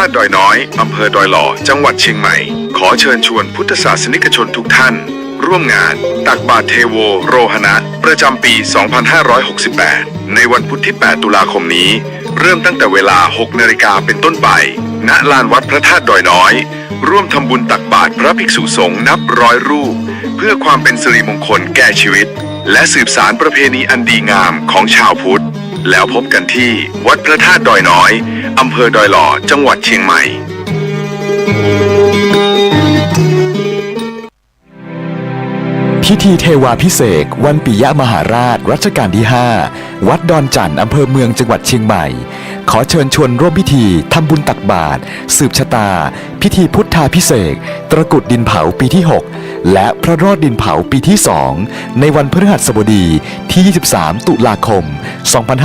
าตุดอยน้อยอำเภอดอยหล่อจังหวัดเชียงใหม่ขอเชิญชวนพุทธศาสนิกชนทุกท่านร่วมงานตักบาตรเทโวโรหณะประจำปี 2568 ในวันพุธที่ 8 ตุลาคมนี้เริ่มตั้งแต่เวลา 6 นาฬิกาเป็นต้นไปณลานวัดพระธาตุดอยน้อยร่วมทำบุญตักบาตรพระภิกษุสงฆ์นับร้อยรูปเพื่อความเป็นสิริมงคลแก่ชีวิตและสืบสานประเพณีอันดีงามของชาวพุทธแล้วพบกันที่วัดพระธาตุดอยน้อยอำเภอดอยหล่อจังหวัดเชียงใหม่พิธีเทวาภิเษกวันปิยมหาราชรัชกาลที่ 5 วัดดอนจันทร์อำเภอเมืองจังหวัดเชียงใหม่ขอเชิญชวนร่วมพิธีทำบุญตักบาตรสืบชะตาพิธีพุทธาภิเษกตระกุดดินเผาปีที่ 6 และพระรอดดินเผาปีที่ 2 ในวันพฤหัสบดีที่ 23 ตุลาคม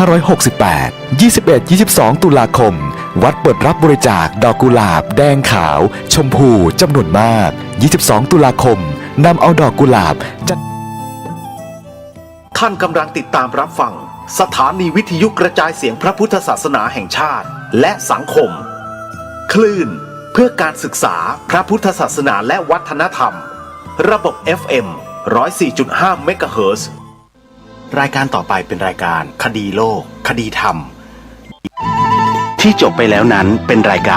2568 21-22 ตุลาคมวัดเปิดรับบริจาคดอกกุหลาบแดงขาวชมพูจำนวนมาก 22 ตุลาคมนำเอาดอกกุหลาบท่านกำลังติดตามรับฟังสถานีวิทยุกระจายเสียงพระพุทธศาสนาแห่งชาติและสังคมคลื่นเพื่อการศึกษาพระพุทธศาสนาและวัฒนธรรมระบบ FM 104.5 เมกะเฮิรตซ์รายการต่อไปเป็นรายการคดีโลกคดีธรรมที่จบไปแล้วนั้นเป็นรายการ